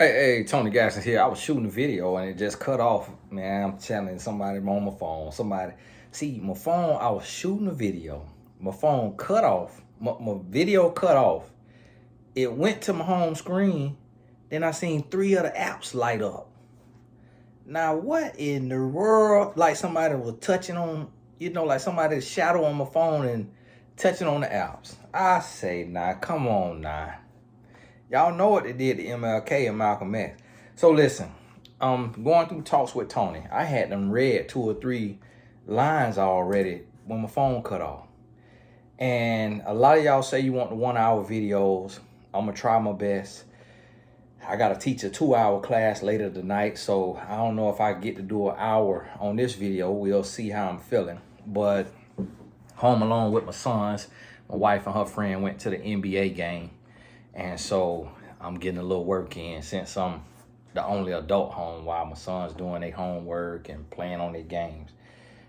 Hey, Tony Gasson here. I was shooting a video and it just cut off. Man, I'm telling somebody on my phone. See, my phone, I was shooting a video. My phone cut off. My video cut off. It went to my home screen. Then I seen three other apps light up. Now, what in the world? Like somebody was touching on, like somebody's shadow on my phone and touching on the apps. I say, nah, come on now. Y'all know what they did to MLK and Malcolm X. So listen, going through talks with Tony. I had them read 2 or 3 lines already when my phone cut off. And a lot of y'all say you want the 1-hour videos. I'm gonna try my best. I gotta teach a 2-hour class later tonight, so I don't know if I get to do an hour on this video. We'll see how I'm feeling. But home alone with my sons, my wife and her friend went to the NBA game. And so I'm getting a little work in since I'm the only adult home while my son's doing their homework and playing on their games.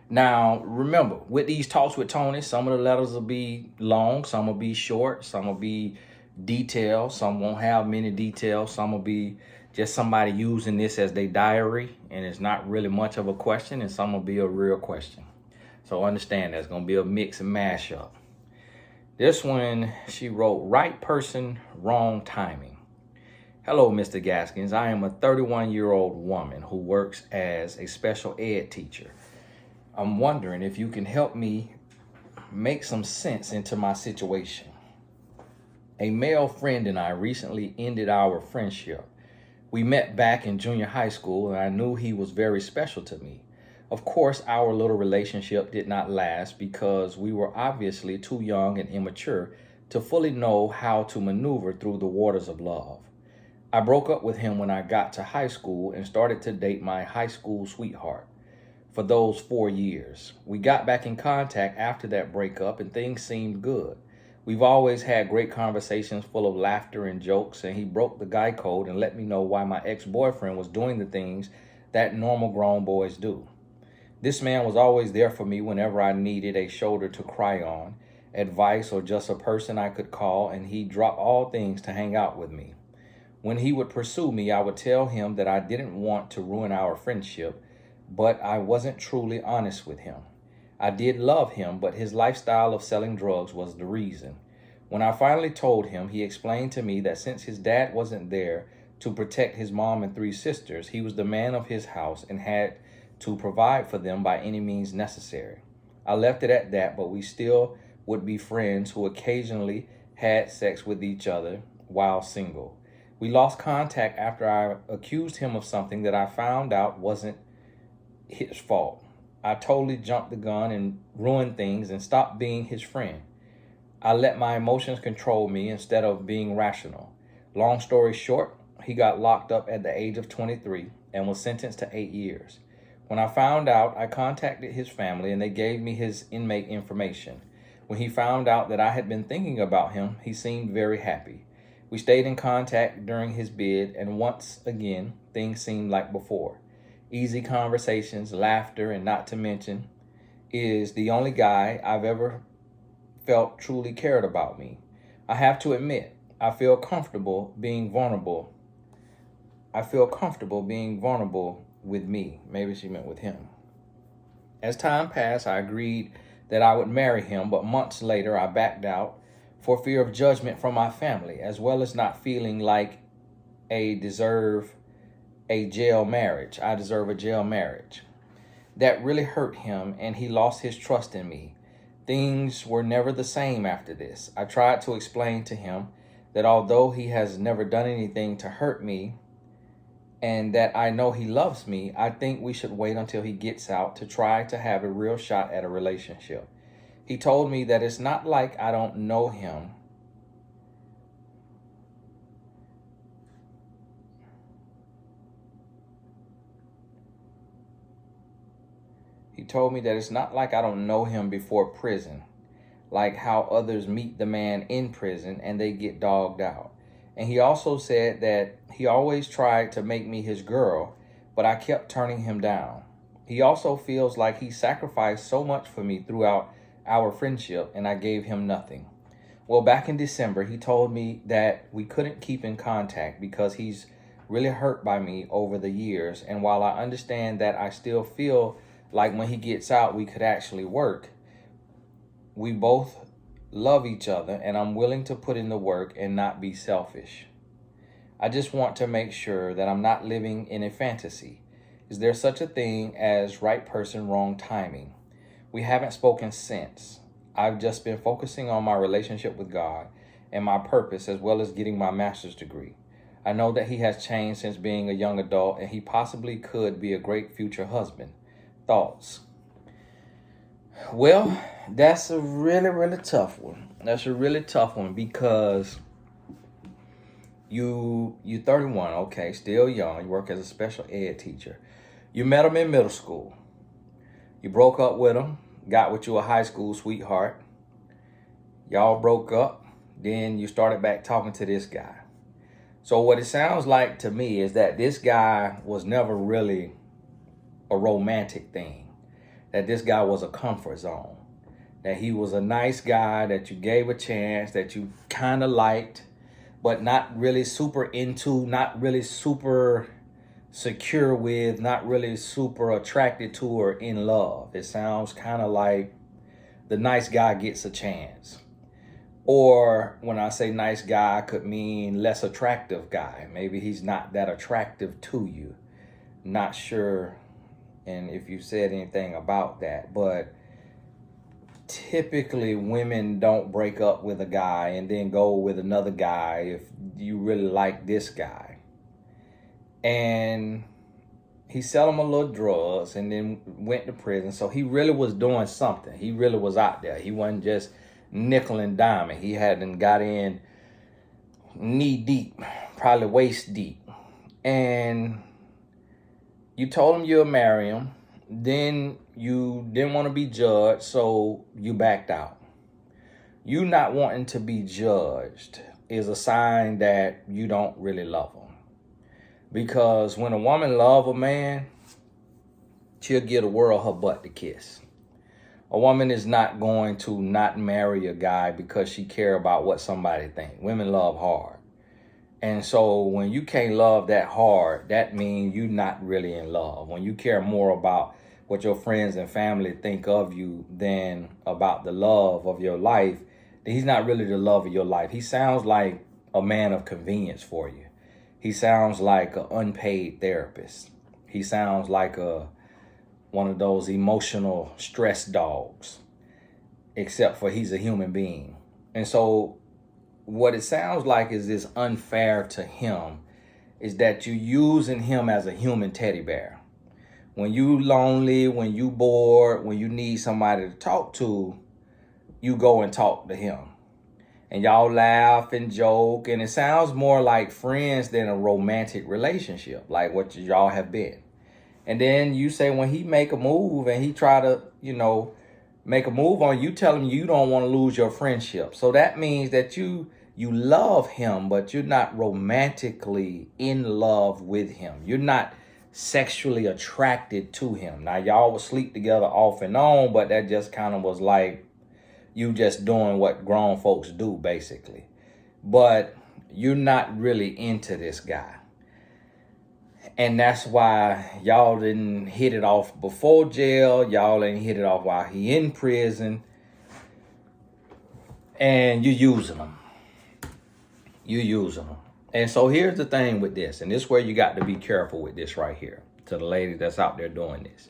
Now, remember, with these talks with Tony, some of the letters will be long, some will be short, some will be detailed, some won't have many details, some will be just somebody using this as their diary, and it's not really much of a question, and some will be a real question. So understand there's going to be a mix and mashup. This one, she wrote, right person, wrong timing. Hello, Mr. Gaskins. I am a 31-year-old woman who works as a special ed teacher. I'm wondering if you can help me make some sense into my situation. A male friend and I recently ended our friendship. We met back in junior high school and I knew he was very special to me. Of course, our little relationship did not last because we were obviously too young and immature to fully know how to maneuver through the waters of love. I broke up with him when I got to high school and started to date my high school sweetheart for those 4 years. We got back in contact after that breakup and things seemed good. We've always had great conversations full of laughter and jokes, and he broke the guy code and let me know why my ex-boyfriend was doing the things that normal grown boys do. This man was always there for me whenever I needed a shoulder to cry on, advice, or just a person I could call, and he dropped all things to hang out with me. When he would pursue me, I would tell him that I didn't want to ruin our friendship, but I wasn't truly honest with him. I did love him, but his lifestyle of selling drugs was the reason. When I finally told him, he explained to me that since his dad wasn't there to protect his mom and 3 sisters, he was the man of his house and had to provide for them by any means necessary. I left it at that, but we still would be friends who occasionally had sex with each other while single. We lost contact after I accused him of something that I found out wasn't his fault. I totally jumped the gun and ruined things and stopped being his friend. I let my emotions control me instead of being rational. Long story short, he got locked up at the age of 23 and was sentenced to 8 years. When I found out, I contacted his family and they gave me his inmate information. When he found out that I had been thinking about him, he seemed very happy. We stayed in contact during his bid, and once again, things seemed like before. Easy conversations, laughter, and not to mention, is the only guy I've ever felt truly cared about me. I have to admit, I feel comfortable being vulnerable. With me. Maybe she meant with him. As time passed, I agreed that I would marry him, but months later I backed out for fear of judgment from my family, as well as not feeling like I deserve a jail marriage. That really hurt him, and he lost his trust in me. Things were never the same after this. I tried to explain to him that although he has never done anything to hurt me, and that I know he loves me, I think we should wait until he gets out to try to have a real shot at a relationship. He told me that it's not like I don't know him. He told me that it's not like I don't know him before prison, like how others meet the man in prison and they get dogged out. And he also said that he always tried to make me his girl, but I kept turning him down. He also feels like he sacrificed so much for me throughout our friendship, and I gave him nothing. Well, back in December, he told me that we couldn't keep in contact because he's really hurt by me over the years. And while I understand that I still feel like when he gets out, we could actually work, we both love each other, and I'm willing to put in the work and not be selfish. I just want to make sure that I'm not living in a fantasy. Is there such a thing as right person, wrong timing? We haven't spoken since. I've just been focusing on my relationship with God and my purpose, as well as getting my master's degree. I know that he has changed since being a young adult, and he possibly could be a great future husband. Thoughts? Well, that's a really, really tough one. That's a really tough one because you're 31, okay, still young. You work as a special ed teacher. You met him in middle school. You broke up with him, got with you a high school sweetheart. Y'all broke up. Then you started back talking to this guy. So what it sounds like to me is that this guy was never really a romantic thing. That this guy was a comfort zone. That he was a nice guy that you gave a chance, that you kind of liked, but not really super into, not really super secure with, not really super attracted to or in love. It sounds kind of like the nice guy gets a chance. Or when I say nice guy, I could mean less attractive guy. Maybe he's not that attractive to you. Not sure, and if you said anything about that, but typically women don't break up with a guy and then go with another guy if you really like this guy. And he sell him a little drugs and then went to prison. So he really was doing something. He really was out there. He wasn't just nickel and diming. He hadn't got in knee deep, probably waist deep. And you told him you'll marry him. Then you didn't want to be judged, so you backed out. You not wanting to be judged is a sign that you don't really love him. Because when a woman love a man, she'll give the world her butt to kiss. A woman is not going to not marry a guy because she care about what somebody think. Women love hard. And so when you can't love that hard, that means you're not really in love. When you care more about what your friends and family think of you than about the love of your life, then he's not really the love of your life. He sounds like a man of convenience for you. He sounds like an unpaid therapist. He sounds like one of those emotional stress dogs, except for he's a human being. And so what it sounds like is unfair to him is that you're using him as a human teddy bear. When you lonely, when you bored, when you need somebody to talk to, you go and talk to him. And y'all laugh and joke, and it sounds more like friends than a romantic relationship, like what y'all have been. And then you say when he make a move and he try to, make a move on you, tell him you don't want to lose your friendship. So that means that you love him, but you're not romantically in love with him. You're not sexually attracted to him. Now, y'all would sleep together off and on, but that just kind of was like you just doing what grown folks do, basically. But you're not really into this guy. And that's why y'all didn't hit it off before jail. Y'all didn't hit it off while he in prison. And you're using him. You're using him. And so here's the thing with this. And this is where you got to be careful with this right here. To the lady that's out there doing this.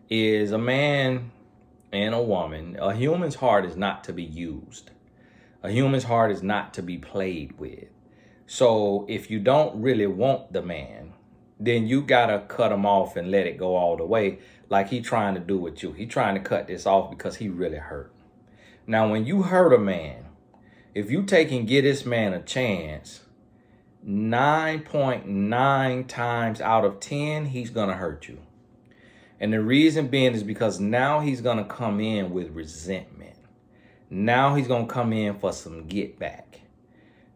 Is a man and a woman. A human's heart is not to be used. A human's heart is not to be played with. So if you don't really want the man, then you got to cut him off and let it go all the way like he trying to do with you. He trying to cut this off because he really hurt. Now, when you hurt a man, if you take and give this man a chance, 9.9 times out of 10, he's going to hurt you. And the reason being is because now he's going to come in with resentment. Now he's going to come in for some get back.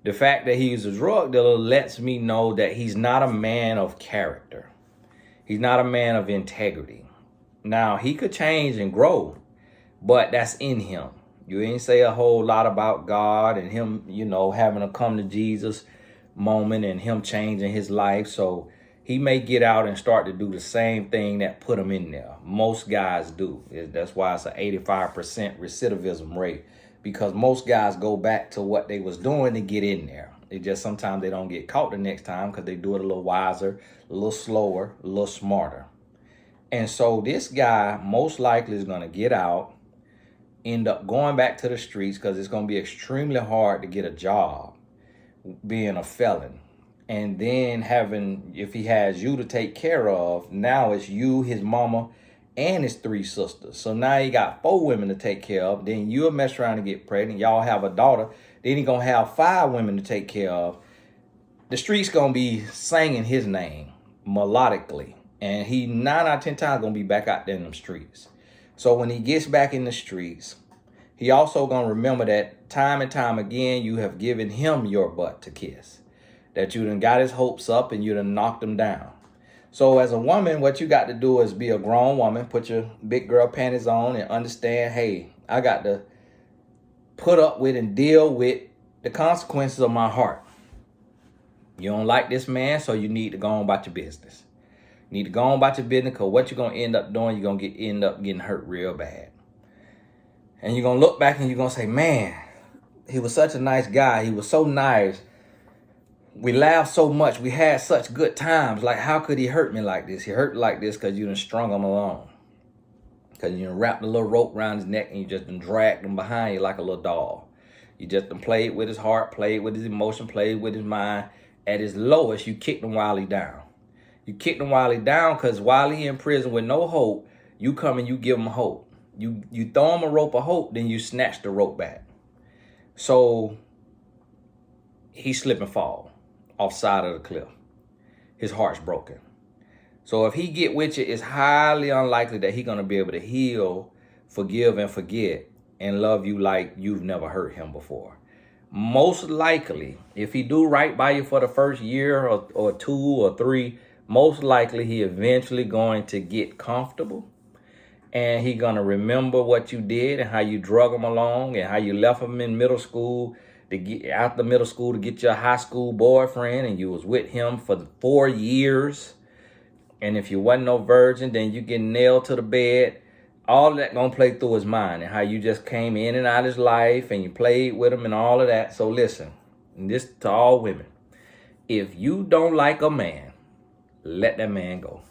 The fact that he's a drug dealer lets me know that he's not a man of character. He's not a man of integrity. Now, he could change and grow, but that's in him. You ain't say a whole lot about God and him, having to come to Jesus moment and him changing his life. So he may get out and start to do the same thing that put him in there. Most guys do. That's why it's an 85% recidivism rate, because most guys go back to what they was doing to get in there. It just sometimes they don't get caught the next time because they do it a little wiser, a little slower, a little smarter. And so this guy most likely is going to get out, end up going back to the streets because it's going to be extremely hard to get a job being a felon. And then having, if he has you to take care of, now it's you, his mama, and his 3 sisters. So now he got 4 women to take care of. Then you'll mess around and get pregnant. Y'all have a daughter. Then he going to have 5 women to take care of. The streets going to be singing his name melodically. And he 9 out of 10 times going to be back out there in them streets. So when he gets back in the streets, he also going to remember that time and time again, you have given him your butt to kiss. That you done got his hopes up and you done knocked him down. So as a woman, what you got to do is be a grown woman, put your big girl panties on and understand, hey, I got to put up with and deal with the consequences of my heart. You don't like this man, so you need to go on about your business. You need to go on about your business, because what you're going to end up doing, you're going to end up getting hurt real bad. And you're going to look back and you're going to say, man, he was such a nice guy. He was so nice. We laughed so much. We had such good times. Like, how could he hurt me like this? He hurt like this because you done strung him along. Because you done wrapped a little rope around his neck and you just done dragged him behind you like a little doll. You just done played with his heart, played with his emotion, played with his mind. At his lowest, you kicked him while he down. You kicked him while he down because while he in prison with no hope, you come and you give him hope. You throw him a rope of hope, then you snatch the rope back. So he slip and fall off side of the cliff. His heart's broken. So if he get with you, it's highly unlikely that he's going to be able to heal, forgive, and forget and love you like you've never hurt him before. Most likely, if he do right by you for the first year or 2 or 3, most likely he eventually going to get comfortable. And he going to remember what you did and how you drug him along and how you left him in middle school to get after middle school to get your high school boyfriend, and you was with him for 4 years. And if you wasn't no virgin, then you get nailed to the bed. All of that gonna play through his mind, and how you just came in and out of his life and you played with him and all of that. So listen, and this to all women, if you don't like a man, let that man go.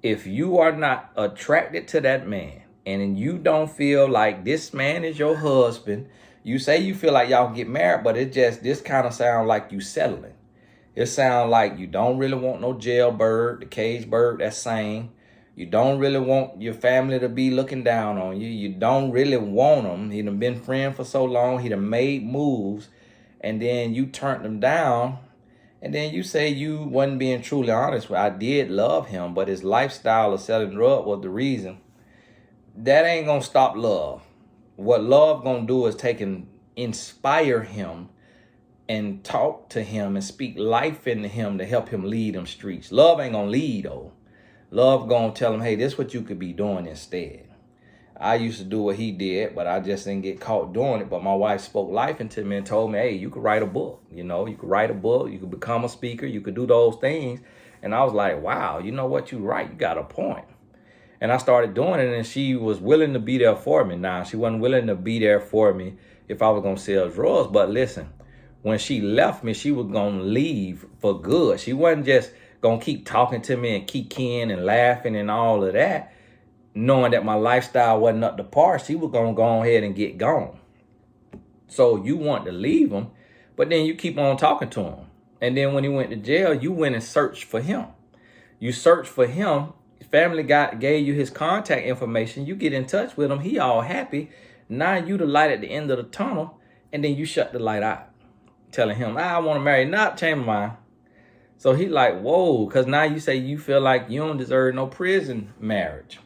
If you are not attracted to that man and you don't feel like this man is your husband, you say you feel like y'all get married, but it just, this kind of sound like you settling. It sound like you don't really want no jailbird, the cage bird that's sane. You don't really want your family to be looking down on you. You don't really want him. He done been friend for so long. He done made moves, and then you turned him down. And then you say you wasn't being truly honest. Well, I did love him, but his lifestyle of selling drugs was the reason. That ain't gonna stop love. What love gonna do is take and inspire him and talk to him and speak life into him to help him lead them streets. Love ain't gonna lead though. Love gonna tell him, hey, this is what you could be doing instead. I used to do what he did, but I just didn't get caught doing it. But my wife spoke life into me and told me, hey, you could write a book. You know, you could write a book. You could become a speaker. You could do those things. And I was like, wow, you know what? You right. You got a point. And I started doing it, and she was willing to be there for me. Now, she wasn't willing to be there for me if I was going to sell drugs. But listen, when she left me, she was going to leave for good. She wasn't just going to keep talking to me and kikiing and laughing and all of that, knowing that my lifestyle wasn't up to par. She was going to go ahead and get gone. So you want to leave him, but then you keep on talking to him. And then when he went to jail, you went and searched for him. You searched for him. Family gave you his contact information. You get in touch with him. He all happy. Now you the light at the end of the tunnel, and then you shut the light out, telling him, I want to marry, not change my mind. So he like, whoa, because now you say you feel like you don't deserve no prison marriage.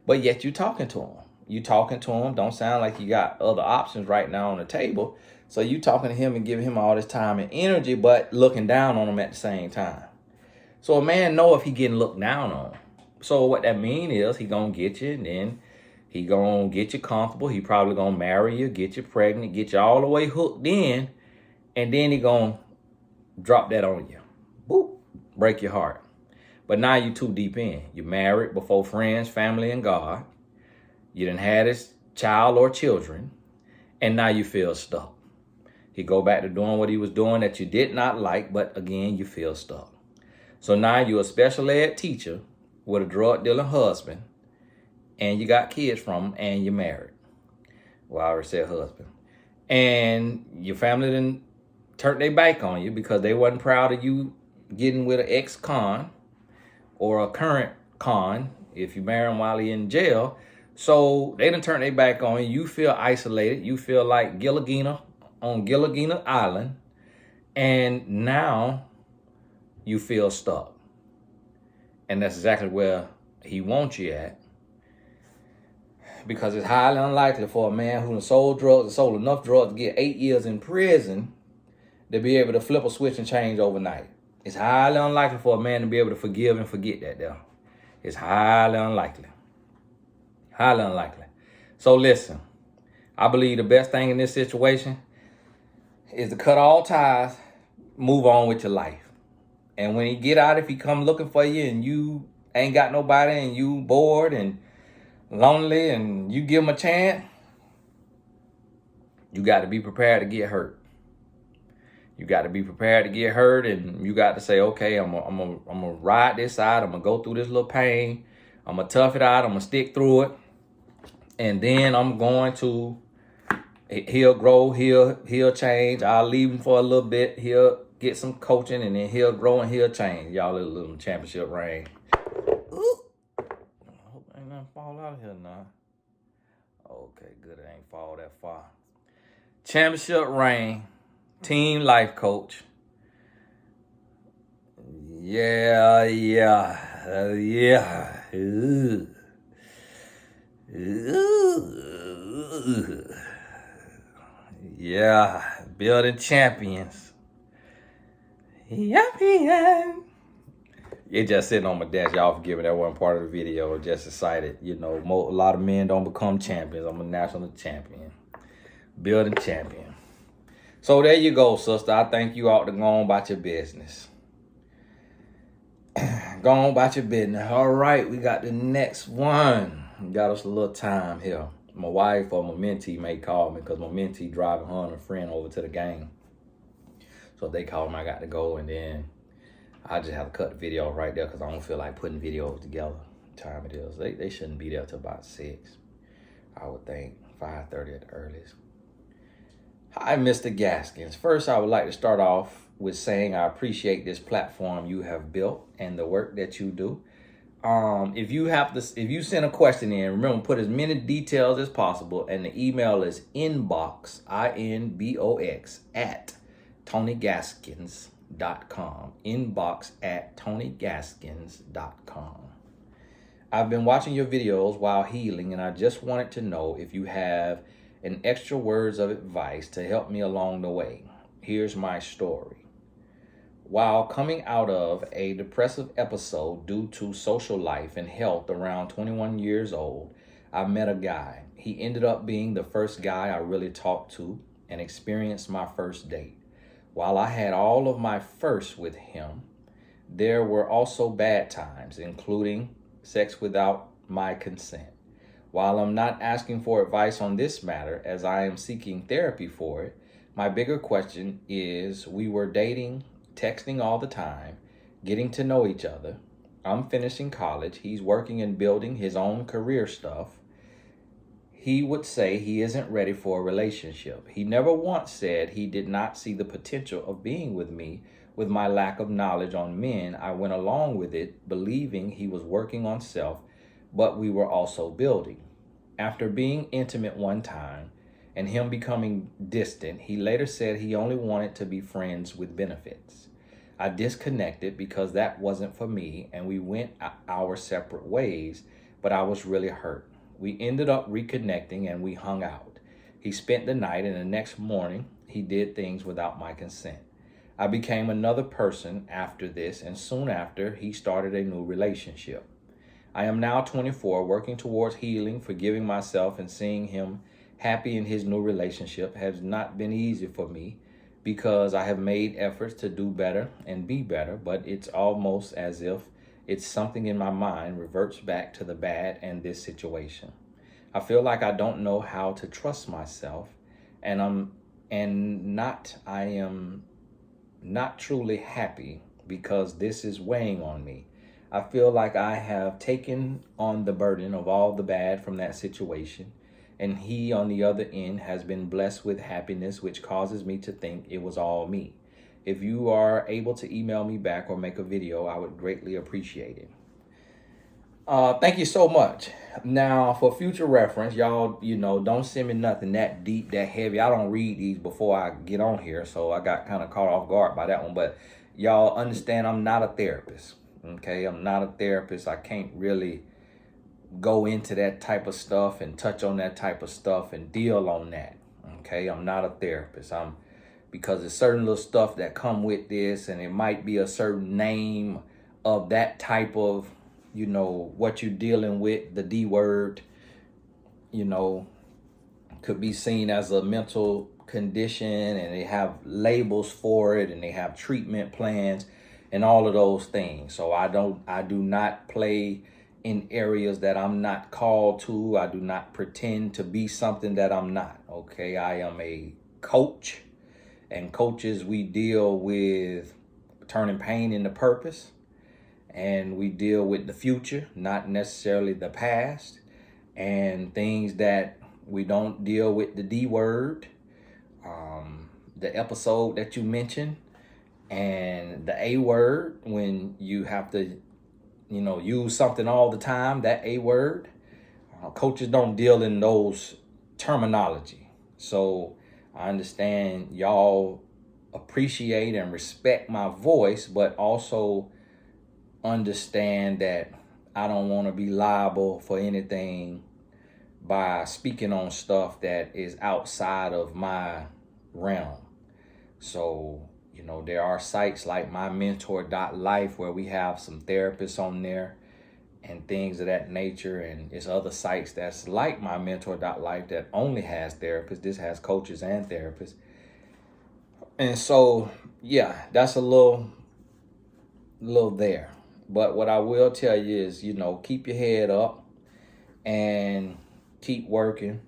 But yet you talking to him. You talking to him. Don't sound like you got other options right now on the table. So you talking to him and giving him all this time and energy, but looking down on him at the same time. So a man know if he getting looked down on. So what that mean is he gonna get you, and then he gonna get you comfortable. He probably gonna marry you, get you pregnant, get you all the way hooked in, and then he gonna drop that on you. Boop, break your heart. But now you too deep in. You're married before friends, family, and God. You done had his child or children, and now you feel stuck. He go back to doing what he was doing that you did not like, but again, you feel stuck. So now you're a special ed teacher with a drug dealing husband, and you got kids from him, and you're married. Well, I already said husband. And your family didn't turn their back on you because they wasn't proud of you getting with an ex-con or a current con if you marry him while he in jail. So they didn't turn their back on you. You feel isolated. You feel like Gilligina on Gilligina Island. And now you feel stuck. And that's exactly where he wants you at. Because it's highly unlikely for a man who sold enough drugs to get 8 years in prison to be able to flip a switch and change overnight. It's highly unlikely for a man to be able to forgive and forget that there. It's highly unlikely. Highly unlikely. So listen, I believe the best thing in this situation is to cut all ties, move on with your life. And when he get out, if he come looking for you and you ain't got nobody and you bored and lonely and you give him a chance, you got to be prepared to get hurt. You got to be prepared to get hurt, and you got to say, okay, I'm gonna ride this out. I'm gonna go through this little pain. I'm gonna tough it out. I'm gonna stick through it, and then I'm going to. He'll grow. He'll change. I'll leave him for a little bit. He'll get some coaching, and then he'll grow and he'll change. Y'all, little championship ring. Ooh. I hope ain't nothing fall out of here now. Okay, good. It ain't fall that far. Championship ring. Team life coach. Yeah. Ooh. Yeah, building champions. Champion. It just sitting on my desk. Y'all forgive me, that wasn't part of the video. Just excited. You know, a lot of men don't become champions. I'm a national champion. Building champion. So there you go, sister. I think you ought to go on about your business. Go on about your business. All right, we got the next one. We got us a little time here. My wife or my mentee may call me because my mentee driving her and a friend over to the game. So if they call me, I got to go, and then I just have to cut the video right there because I don't feel like putting videos together. What time it is. They shouldn't be there till about 6. I would think 5:30 at the earliest. Hi, Mr. Gaskins. First, I would like to start off with saying I appreciate this platform you have built and the work that you do. If you send a question in, remember, put as many details as possible, and the email is inbox, INBOX, at TonyGaskins.com. Inbox at TonyGaskins.com. I've been watching your videos while healing, and I just wanted to know if you have an extra words of advice to help me along the way. Here's my story. While coming out of a depressive episode due to social life and health around 21 years old, I met a guy. He ended up being the first guy I really talked to and experienced my first date. While I had all of my firsts with him, there were also bad times, including sex without my consent. While I'm not asking for advice on this matter, as I am seeking therapy for it, my bigger question is, we were dating, texting all the time, getting to know each other. I'm finishing college. He's working and building his own career stuff. He would say he isn't ready for a relationship. He never once said he did not see the potential of being with me. With my lack of knowledge on men, I went along with it, believing he was working on self, but we were also building. After being intimate one time and him becoming distant, he later said he only wanted to be friends with benefits. I disconnected because that wasn't for me, and we went our separate ways, but I was really hurt. We ended up reconnecting and we hung out. He spent the night, and the next morning he did things without my consent. I became another person after this, and soon after he started a new relationship. I am now 24, working towards healing, forgiving myself, and seeing him happy in his new relationship has not been easy for me. because I have made efforts to do better and be better, but it's almost as if it's something in my mind reverts back to the bad and this situation. I feel like I don't know how to trust myself, and I am not truly happy because this is weighing on me. I feel like I have taken on the burden of all the bad from that situation, and he on the other end has been blessed with happiness, which causes me to think it was all me. If you are able to email me back or make a video, I would greatly appreciate it. Thank you so much. Now, for future reference, y'all, don't send me nothing that deep, that heavy. I don't read these before I get on here, so I got kind of caught off guard by that one. But y'all understand I'm not a therapist, okay? I'm not a therapist. I can't really go into that type of stuff and touch on that type of stuff and deal on that, okay? I'm not a therapist. Because there's certain little stuff that come with this, and it might be a certain name of that type of, what you're dealing with, the D word, could be seen as a mental condition, and they have labels for it, and they have treatment plans and all of those things. So I do not play in areas that I'm not called to. I do not pretend to be something that I'm not, okay? I am a coach, and coaches, we deal with turning pain into purpose. And we deal with the future, not necessarily the past, and things that we don't deal with the D word, the episode that you mentioned, and the A word when you have to, use something all the time, that A word. Coaches don't deal in those terminology. So I understand y'all appreciate and respect my voice, but also understand that I don't want to be liable for anything by speaking on stuff that is outside of my realm. So, there are sites like mymentor.life where we have some therapists on there and things of that nature. And it's other sites that's like mymentor.life that only has therapists. This has coaches and therapists. And so, yeah, that's a little there. But what I will tell you is, keep your head up and keep working,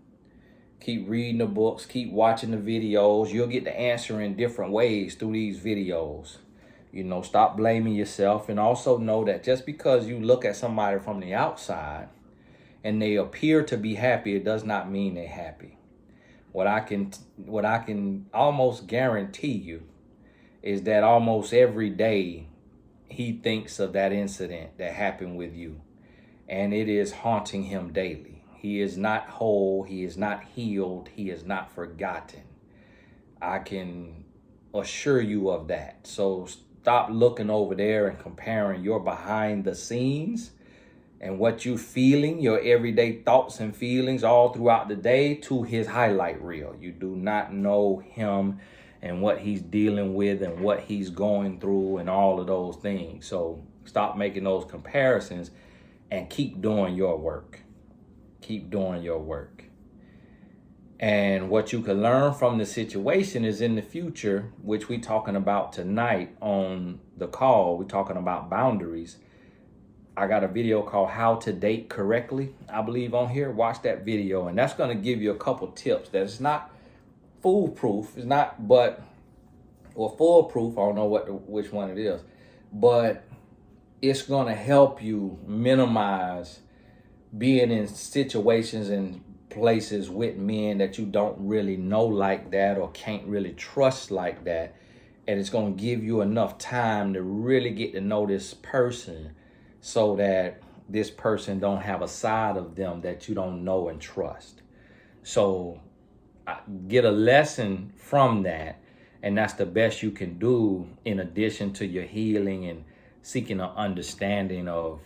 keep reading the books, keep watching the videos. You'll get the answer in different ways through these videos. Stop blaming yourself, and also know that just because you look at somebody from the outside and they appear to be happy, it does not mean they're happy. What I can almost guarantee you is that almost every day he thinks of that incident that happened with you, and it is haunting him daily. He is not whole. He is not healed. He is not forgotten. I can assure you of that. So stop looking over there and comparing your behind the scenes and what you're feeling, your everyday thoughts and feelings all throughout the day, to his highlight reel. You do not know him and what he's dealing with and what he's going through and all of those things. So stop making those comparisons and keep doing your work. Keep doing your work. And what you can learn from the situation is in the future, which we're talking about tonight on the call. We're talking about boundaries. I got a video called How to Date Correctly, I believe, on here. Watch that video, and that's going to give you a couple tips that it's not foolproof. It's not, or foolproof. I don't know which one it is, but it's going to help you minimize being in situations and places with men that you don't really know like that or can't really trust like that. And it's going to give you enough time to really get to know this person so that this person don't have a side of them that you don't know and trust. So get a lesson from that, and that's the best you can do in addition to your healing and seeking an understanding of,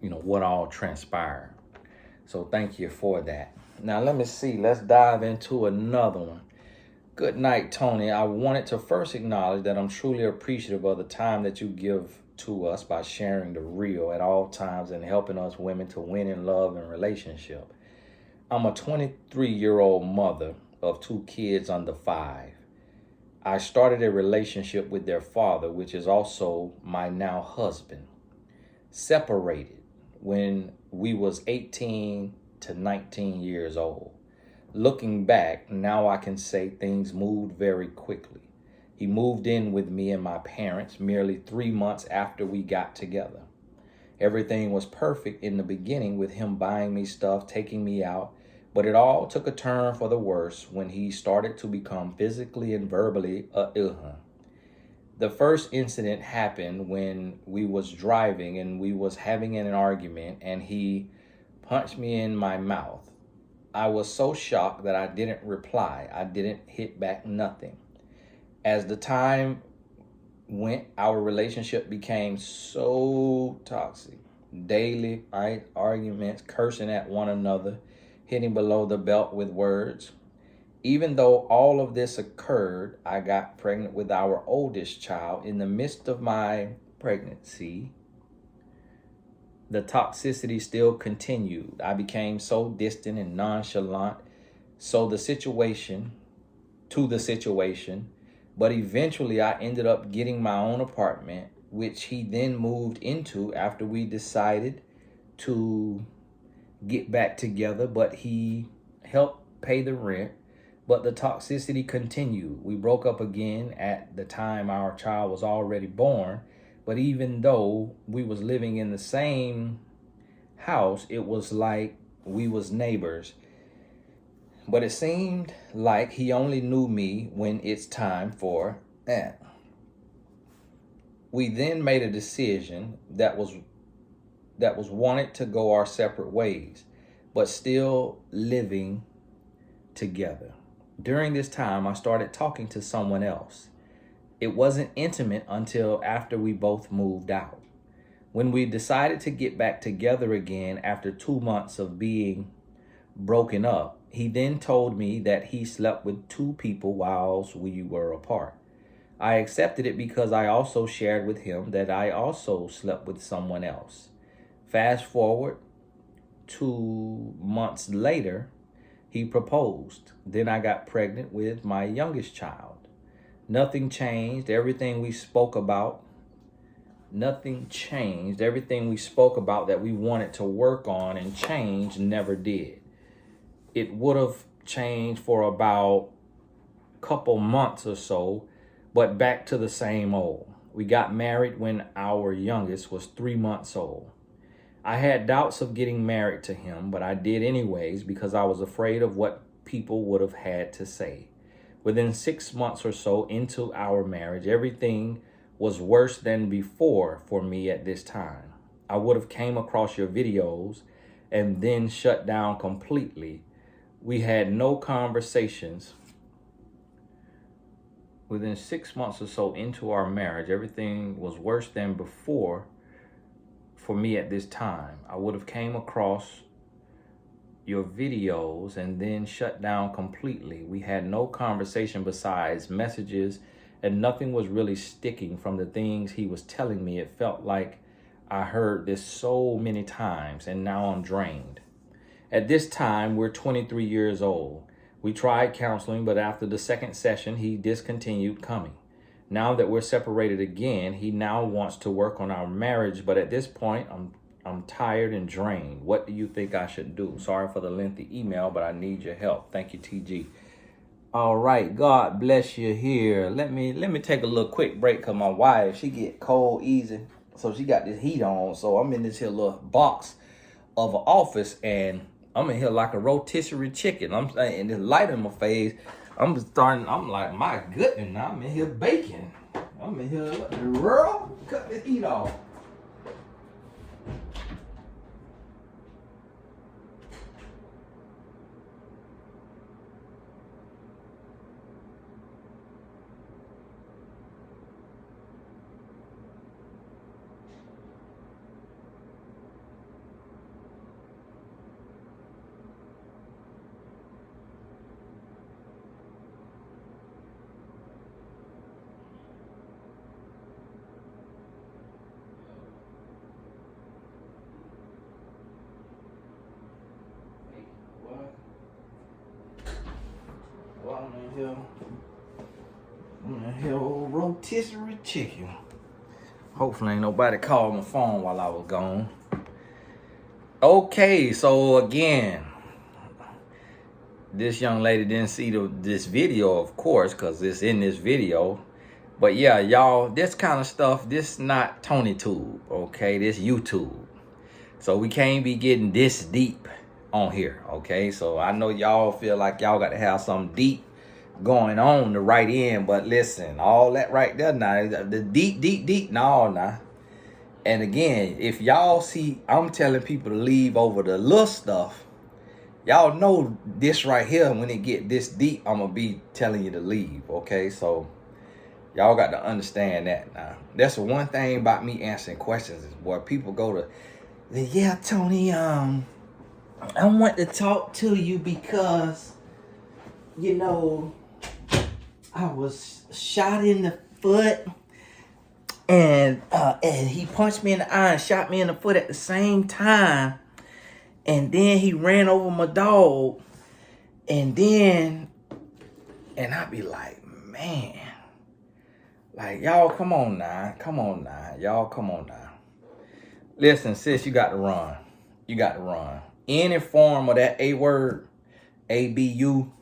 what all transpired. So thank you for that. Now let me see, let's dive into another one. Good night, Tony. I wanted to first acknowledge that I'm truly appreciative of the time that you give to us by sharing the real at all times and helping us women to win in love and relationship. I'm a 23-year-old mother of 2 kids under 5. I started a relationship with their father, which is also my now husband. Separated when we was 18 to 19 years old. Looking back, now I can say things moved very quickly. He moved in with me and my parents merely 3 months after we got together. Everything was perfect in the beginning with him buying me stuff, taking me out, but it all took a turn for the worse when he started to become physically and verbally The first incident happened when we was driving and we was having an argument and he punched me in my mouth. I was so shocked that I didn't reply. I didn't hit back nothing. As the time went, our relationship became so toxic. Daily arguments, cursing at one another, hitting below the belt with words. Even though all of this occurred, I got pregnant with our oldest child. In the midst of my pregnancy, the toxicity still continued. I became so distant and nonchalant to the situation, but eventually I ended up getting my own apartment, which he then moved into after we decided to get back together, but he helped pay the rent. But the toxicity continued. We broke up again at the time our child was already born. But even though we was living in the same house, it was like we was neighbors. But it seemed like he only knew me when it's time for that. We then made a decision that was wanted to go our separate ways, but still living together. During this time, I started talking to someone else. It wasn't intimate until after we both moved out. When we decided to get back together again after 2 months of being broken up, he then told me that he slept with 2 people whilst we were apart. I accepted it because I also shared with him that I also slept with someone else. Fast forward 2 months later, he proposed. Then I got pregnant with my youngest child. Nothing changed. Everything we spoke about that we wanted to work on and change never did. It would have changed for about a couple months or so, but back to the same old. We got married when our youngest was 3 months old. I had doubts of getting married to him, but I did anyways because I was afraid of what people would have had to say. Within 6 months or so into our marriage, everything was worse than before for me at this time. I would have came across your videos and then shut down completely. We had no conversations. Within 6 months or so into our marriage, everything was worse than before for me at this time. I would have came across your videos and then shut down completely. We had no conversation besides messages, and nothing was really sticking from the things he was telling me. It felt like I heard this so many times and now I'm drained. At this time, we're 23 years old. We tried counseling, but after the second session, he discontinued coming. Now that we're separated again, he now wants to work on our marriage, but at this point, I'm tired and drained. What do you think I should do? Sorry for the lengthy email, but I need your help. Thank you, TG. All right, God bless you here. Let me take a little quick break because my wife, she get cold easy, so she got this heat on. So I'm in this here little box of an office, and I'm in here like a rotisserie chicken. I'm saying, and this light in my face. I'm like, my goodness, now I'm in here baking. I'm in here, what the world? Cut this heat off. rotisserie chicken. Hopefully ain't nobody called my phone while I was gone. Okay, so again, this young lady didn't see this video, of course, because it's in this video. But yeah, y'all, this kind of stuff, this not TonyTube, okay? This YouTube. So we can't be getting this deep on here, okay? So I know y'all feel like y'all got to have something deep going on to write in, but listen, all that right there now, the deep, no, nah. And again, if y'all see, I'm telling people to leave over the little stuff, y'all know this right here, when it get this deep, I'm going to be telling you to leave, okay? So y'all got to understand that now. That's the one thing about me answering questions is, boy, people go to, yeah, Tony, I want to talk to you because, you know, I was shot in the foot and he punched me in the eye and shot me in the foot at the same time. And then he ran over my dog. And I'd be like, man, like, y'all, come on now. Y'all, come on now. Listen, sis, you got to run. You got to run. Any form of that A word, ABU,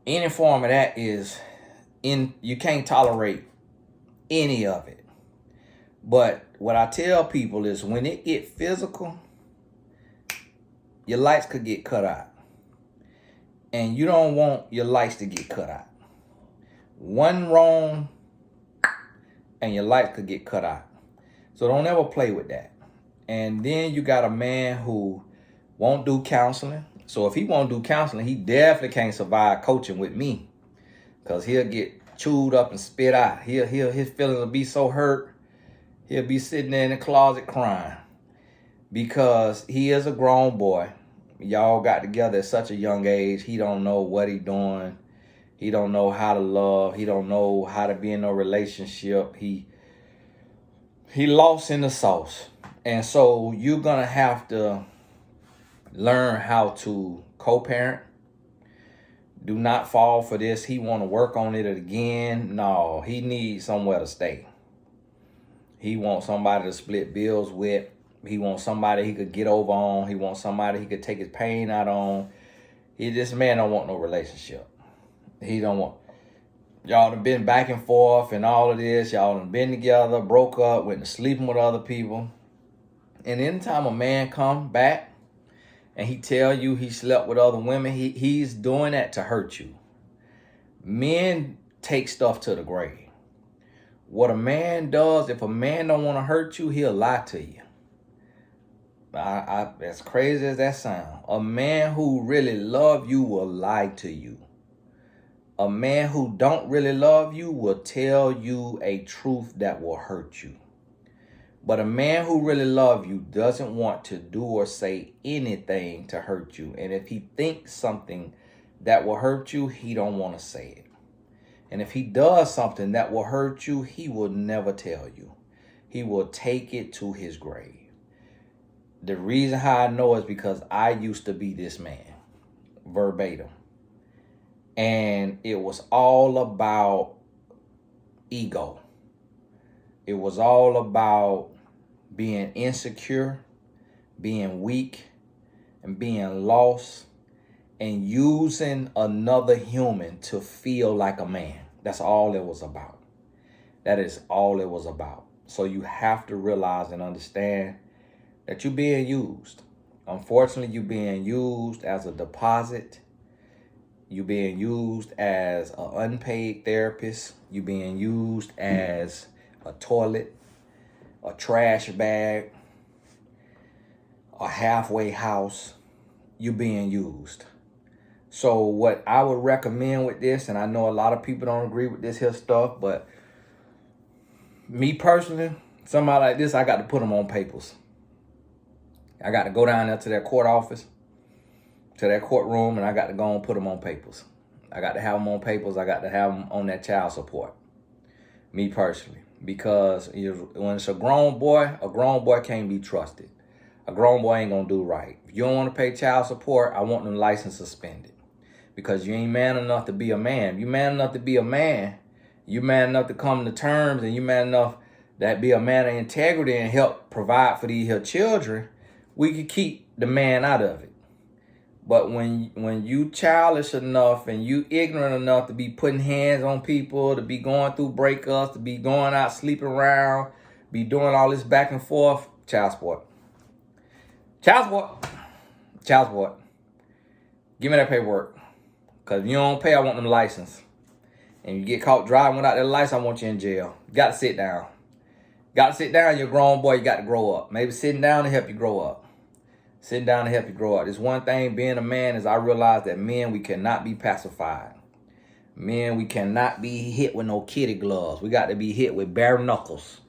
any form of that is you can't tolerate any of it. But what I tell people is when it get physical, your lights could get cut out. And you don't want your lights to get cut out. One wrong and your lights could get cut out. So don't ever play with that. And then you got a man who won't do counseling. So if he won't do counseling, he definitely can't survive coaching with me. Because he'll get chewed up and spit out. His feelings will be so hurt. He'll be sitting there in the closet crying. Because he is a grown boy. Y'all got together at such a young age. He don't know what he doing. He don't know how to love. He don't know how to be in a relationship. He lost in the sauce. And so you're going to have to learn how to co-parent. Do not fall for this. He want to work on it again. No, he needs somewhere to stay. He wants somebody to split bills with. He wants somebody he could get over on. He wants somebody he could take his pain out on. This man don't want no relationship. He don't want. Y'all done been back and forth and all of this. Y'all done been together, broke up, went to sleeping with other people. And anytime a man come back and he tell you he slept with other women, he's doing that to hurt you. Men take stuff to the grave. What a man does, if a man don't want to hurt you, he'll lie to you. As crazy as that sounds, a man who really love you will lie to you. A man who don't really love you will tell you a truth that will hurt you. But a man who really loves you doesn't want to do or say anything to hurt you. And if he thinks something that will hurt you, he don't want to say it. And if he does something that will hurt you, he will never tell you. He will take it to his grave. The reason how I know is because I used to be this man, verbatim. And it was all about ego. It was all about being insecure, being weak, and being lost, and using another human to feel like a man. That's all it was about. That is all it was about. So you have to realize and understand that you're being used. Unfortunately, you're being used as a deposit. You're being used as an unpaid therapist. You're being used as a toilet, a trash bag, a halfway house. You're being used. So what I would recommend with this, and I know a lot of people don't agree with this here stuff, but me personally, somebody like this, I got to put them on papers. I got to go down there to their court office, to their courtroom, and I got to go and put them on papers. I got to have them on papers. I got to have them on that child support. Me personally. Because when it's a grown boy can't be trusted. A grown boy ain't going to do right. If you don't want to pay child support, I want them license suspended. Because you ain't man enough to be a man. If you man enough to be a man, you man enough to come to terms, and you man enough that be a man of integrity and help provide for these here children, we could keep the man out of it. But when you childish enough and you ignorant enough to be putting hands on people, to be going through breakups, to be going out sleeping around, be doing all this back and forth, child support. Child support. Child support. Give me that paperwork. Because if you don't pay, I want them license. And you get caught driving without that license, I want you in jail. You got to sit down. Got to sit down. You're a grown boy. You got to grow up. Maybe sitting down to help you grow up. Sitting down to help you grow up. There's one thing being a man is I realize that men, we cannot be pacified. Men, we cannot be hit with no kitty gloves. We got to be hit with bare knuckles.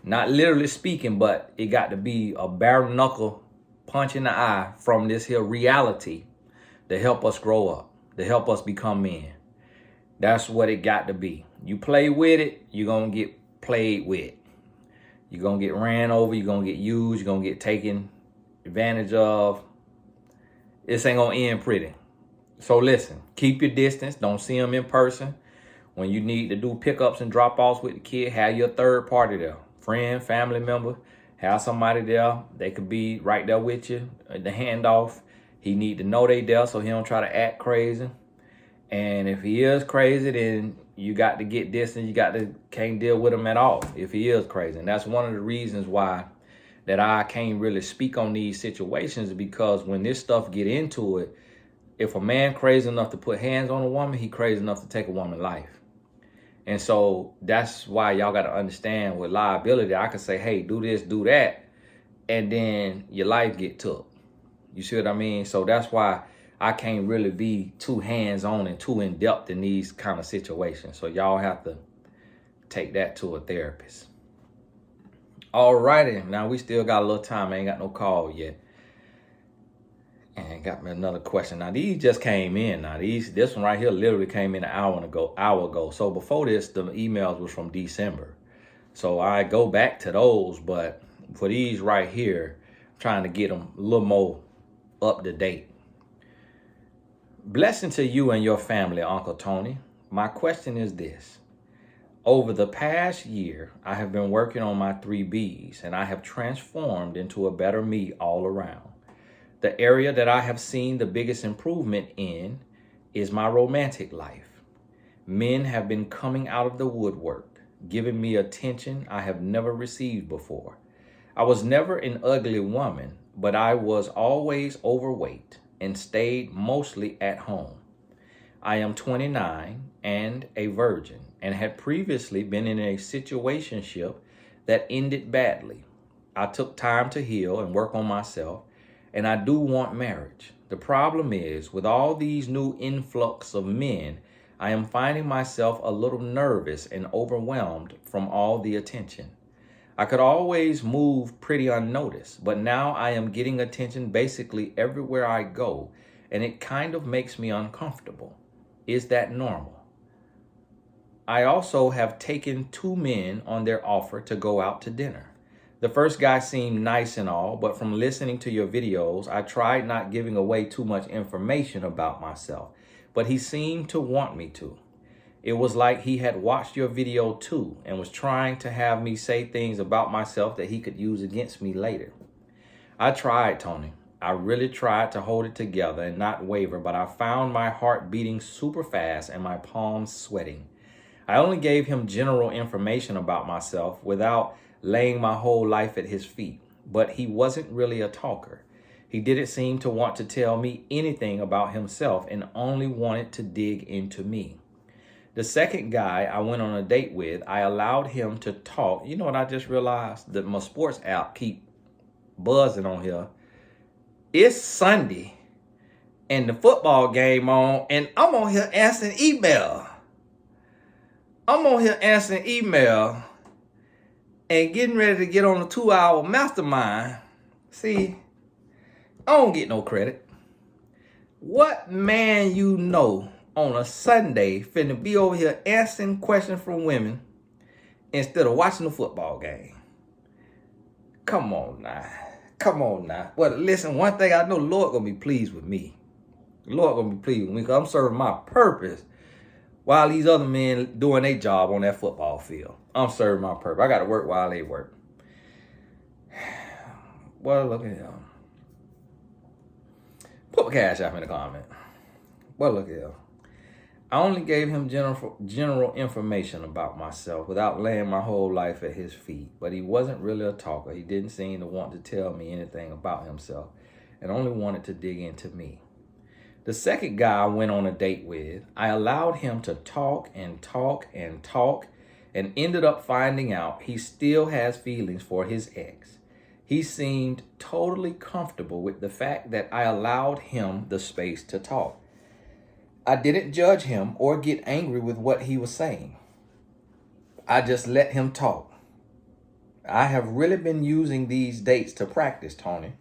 Not literally speaking, but it got to be a bare knuckle punch in the eye from this here reality to help us grow up, to help us become men. That's what it got to be. You play with it, you're going to get played with. You're going to get ran over, you're going to get used, you're going to get taken advantage of. This ain't going to end pretty. So listen, keep your distance. Don't see them in person. When you need to do pickups and drop-offs with the kid, have your third party there. Friend, family member, have somebody there. They could be right there with you. The handoff, he need to know they there so he don't try to act crazy. And if he is crazy, then you got to get distance. Can't deal with him at all if he is crazy. And that's one of the reasons why that I can't really speak on these situations, because when this stuff get into it, if a man crazy enough to put hands on a woman, he crazy enough to take a woman's life. And so that's why y'all got to understand with liability, I can say, hey, do this, do that, and then your life get took. You see what I mean? So that's why I can't really be too hands-on and too in-depth in these kind of situations. So y'all have to take that to a therapist. Alrighty, now we still got a little time. I ain't got no call yet. And got me another question. Now these just came in. Now this one right here literally came in an hour ago. So before this, the emails was from December. So I go back to those, but for these right here, I'm trying to get them a little more up to date. Blessing to you and your family, Uncle Tony. My question is this. Over the past year, I have been working on my 3 B's, and I have transformed into a better me all around. The area that I have seen the biggest improvement in is my romantic life. Men have been coming out of the woodwork, giving me attention I have never received before. I was never an ugly woman, but I was always overweight and stayed mostly at home. I am 29 and a virgin, and had previously been in a situationship that ended badly. I took time to heal and work on myself, and I do want marriage. The problem is, with all these new influx of men, I am finding myself a little nervous and overwhelmed from all the attention. I could always move pretty unnoticed, but now I am getting attention basically everywhere I go, and it kind of makes me uncomfortable. Is that normal? I also have taken 2 men on their offer to go out to dinner. The first guy seemed nice and all, but from listening to your videos, I tried not giving away too much information about myself, but he seemed to want me to. It was like he had watched your video too and was trying to have me say things about myself that he could use against me later. I tried, Tony. I really tried to hold it together and not waver, but I found my heart beating super fast and my palms sweating. I only gave him general information about myself without laying my whole life at his feet, but he wasn't really a talker. He didn't seem to want to tell me anything about himself and only wanted to dig into me. The second guy I went on a date with, I allowed him to talk. You know what I just realized? That my sports app keep buzzing on here. It's Sunday and the football game on, and I'm on here answering email. And getting ready to get on a 2-hour mastermind. See, I don't get no credit. What man you know on a Sunday finna be over here answering questions from women instead of watching the football game? Come on now. Well, listen, one thing I know, the Lord gonna be pleased with me. The Lord gonna be pleased with me because I'm serving my purpose while these other men doing their job on that football field. I'm serving my purpose. I got to work while they work. Well, look at him. Put my cash app in the comment. Well, look at him. I only gave him general information about myself without laying my whole life at his feet. But he wasn't really a talker. He didn't seem to want to tell me anything about himself and only wanted to dig into me. The second guy I went on a date with, I allowed him to talk and talk and talk and ended up finding out he still has feelings for his ex. He seemed totally comfortable with the fact that I allowed him the space to talk. I didn't judge him or get angry with what he was saying. I just let him talk. I have really been using these dates to practice, Tony,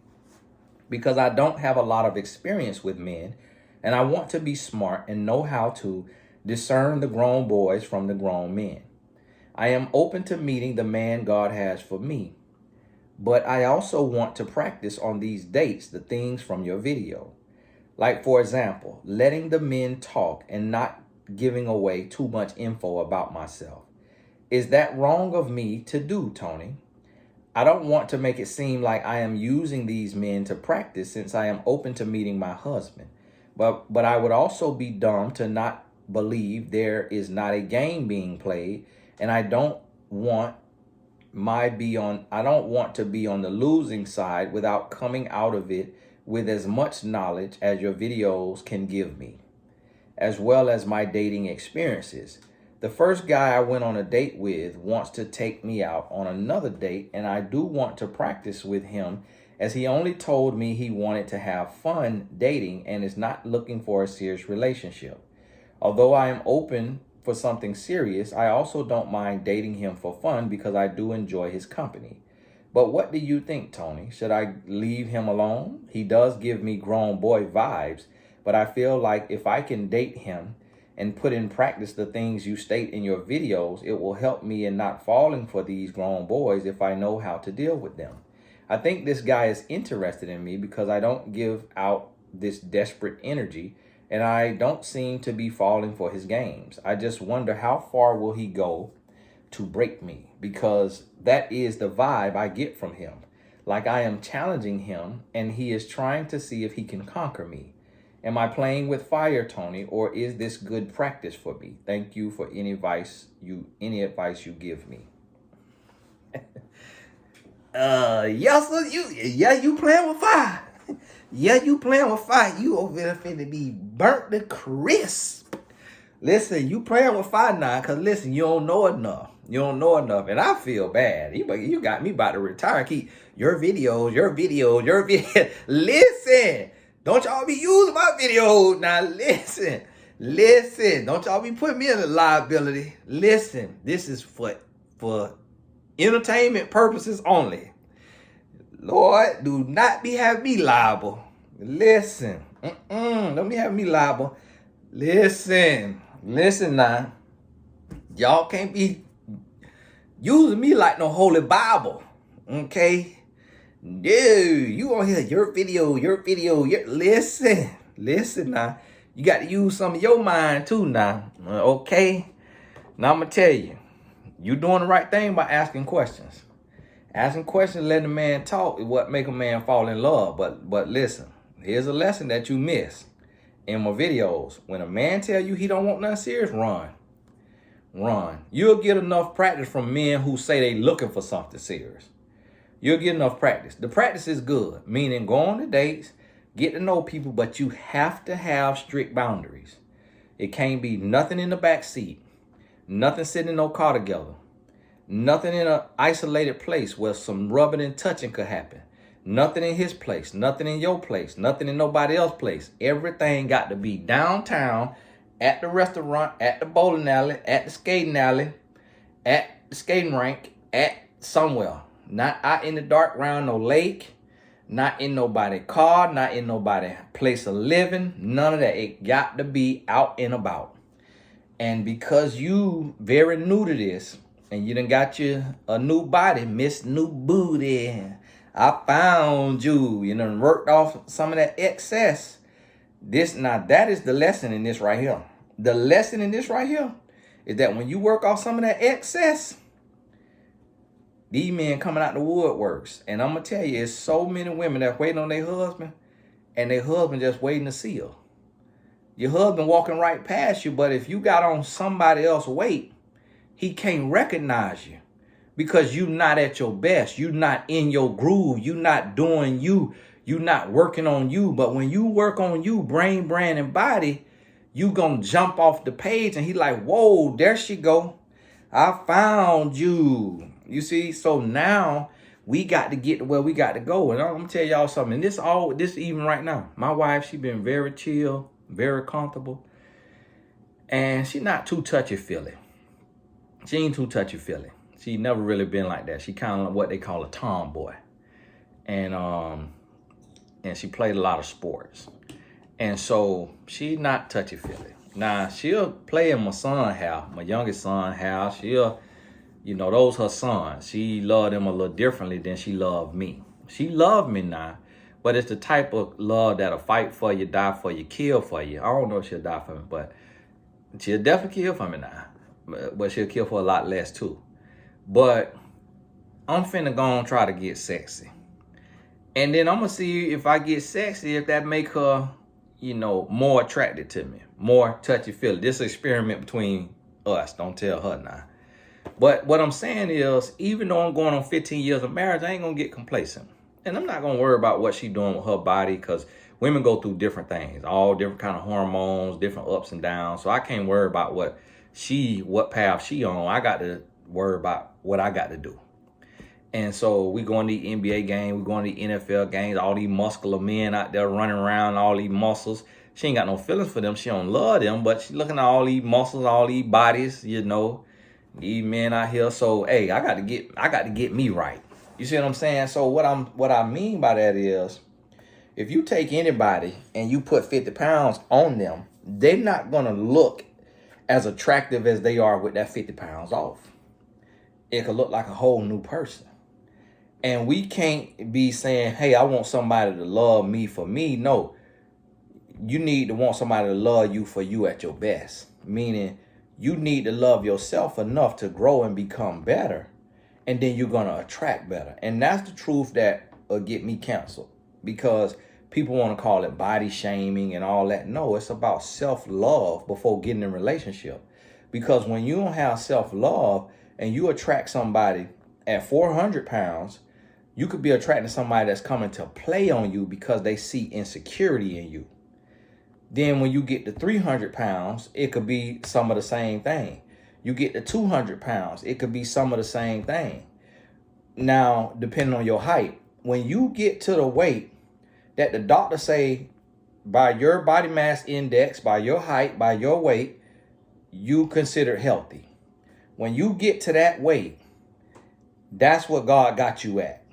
because I don't have a lot of experience with men, and I want to be smart and know how to discern the grown boys from the grown men. I am open to meeting the man God has for me, but I also want to practice on these dates the things from your video. Like, for example, letting the men talk and not giving away too much info about myself. Is that wrong of me to do, Tony? I don't want to make it seem like I am using these men to practice since I am open to meeting my husband. But I would also be dumb to not believe there is not a game being played, and I don't want to be on the losing side without coming out of it with as much knowledge as your videos can give me, as well as my dating experiences. The first guy I went on a date with wants to take me out on another date, and I do want to practice with him as he only told me he wanted to have fun dating and is not looking for a serious relationship. Although I am open for something serious, I also don't mind dating him for fun because I do enjoy his company. But what do you think, Tony? Should I leave him alone? He does give me grown boy vibes, but I feel like if I can date him and put in practice the things you state in your videos, it will help me in not falling for these grown boys if I know how to deal with them. I think this guy is interested in me because I don't give out this desperate energy and I don't seem to be falling for his games. I just wonder how far will he go to break me, because that is the vibe I get from him. Like I am challenging him and he is trying to see if he can conquer me. Am I playing with fire, Tony, or is this good practice for me? Thank you for any advice you give me. You playing with fire. You playing with fire. You over there finna be burnt to crisp. Listen, you playing with fire now, because listen, you don't know enough. And I feel bad. You got me about to retire. Keep your videos. Listen, don't y'all be using my videos. Now listen. Don't y'all be putting me in a liability. Listen, this is for entertainment purposes only. Lord, do not be having me liable. Listen, don't be having me liable. Listen now. Y'all can't be using me like no holy Bible, okay? No, you on here, your video. Listen now. You got to use some of your mind too now, okay? Now I'm going to tell you, you doing the right thing by asking questions. Asking questions, letting a man talk is what make a man fall in love. But listen, here's a lesson that you miss in my videos. When a man tell you he don't want nothing serious, run. You'll get enough practice from men who say they looking for something serious. You'll get enough practice. The practice is good, meaning go on the dates, get to know people, but you have to have strict boundaries. It can't be nothing in the back seat, nothing sitting in no car together, nothing in an isolated place where some rubbing and touching could happen. Nothing in his place, nothing in your place, nothing in nobody else's place. Everything got to be downtown, at the restaurant, at the bowling alley, at the skating alley, at the skating rink, at somewhere. Not out in the dark around no lake, not in nobody's car, not in nobody's place of living, none of that. It got to be out and about. And because you very new to this, and you done got you a new body, Miss New Booty, I found you. You done worked off some of that excess. That is the lesson in this right here. the lesson in this right here is that when you work off some of that excess, these men coming out the woodworks. And I'm going to tell you, it's so many women that waiting on their husband, and their husband just waiting to see her. Your husband walking right past you, but if you got on somebody else's weight, he can't recognize you because you're not at your best. You're not in your groove. You're not doing you. You're not working on you. But when you work on you, brain, brand, and body, you gonna jump off the page and he like, whoa, there she go. I found you. You see, so now we got to get to where we got to go. And I'm gonna tell y'all something. And this even right now, my wife, she been very chill, very comfortable, and she not too touchy-feely. She ain't too touchy-feely. She never really been like that. She kind of what they call a tomboy, and she played a lot of sports, and so she not touchy-feely. Now she'll play in my son house, my youngest son house. She'll, you know, those her sons. She loved them a little differently than she loved me. She loved me now, but it's the type of love that'll fight for you, die for you, kill for you. I don't know if she'll die for me, but she'll definitely kill for me now. But she'll kill for a lot less too. But I'm finna go and try to get sexy. And then I'm gonna see if I get sexy, if that make her, you know, more attracted to me, more touchy-feely. This experiment between us. Don't tell her now. But what I'm saying is, even though I'm going on 15 years of marriage, I ain't gonna get complacent. And I'm not gonna worry about what she's doing with her body, because women go through different things, all different kind of hormones, different ups and downs. So I can't worry about what path she on. I got to worry about what I got to do. And so we going to the NBA game, we going to the NFL games, all these muscular men out there running around, all these muscles. She ain't got no feelings for them. She don't love them, but she looking at all these muscles, all these bodies, you know, these men out here. So, hey, I got to get me right. You see what I'm saying? So what I mean by that is, if you take anybody and you put 50 pounds on them, they're not going to look as attractive as they are with that 50 pounds off. It could look like a whole new person. And we can't be saying, hey, I want somebody to love me for me. No, you need to want somebody to love you for you at your best. Meaning you need to love yourself enough to grow and become better. And then you're going to attract better. And that's the truth that will get me canceled. Because people want to call it body shaming and all that. No, it's about self-love before getting in a relationship. Because when you don't have self-love and you attract somebody at 400 pounds, you could be attracting somebody that's coming to play on you because they see insecurity in you. Then when you get to 300 pounds, it could be some of the same thing. You get to 200 pounds, it could be some of the same thing. Now, depending on your height, when you get to the weight that the doctor say, by your body mass index, by your height, by your weight, you consider healthy. When you get to that weight, that's what God got you at.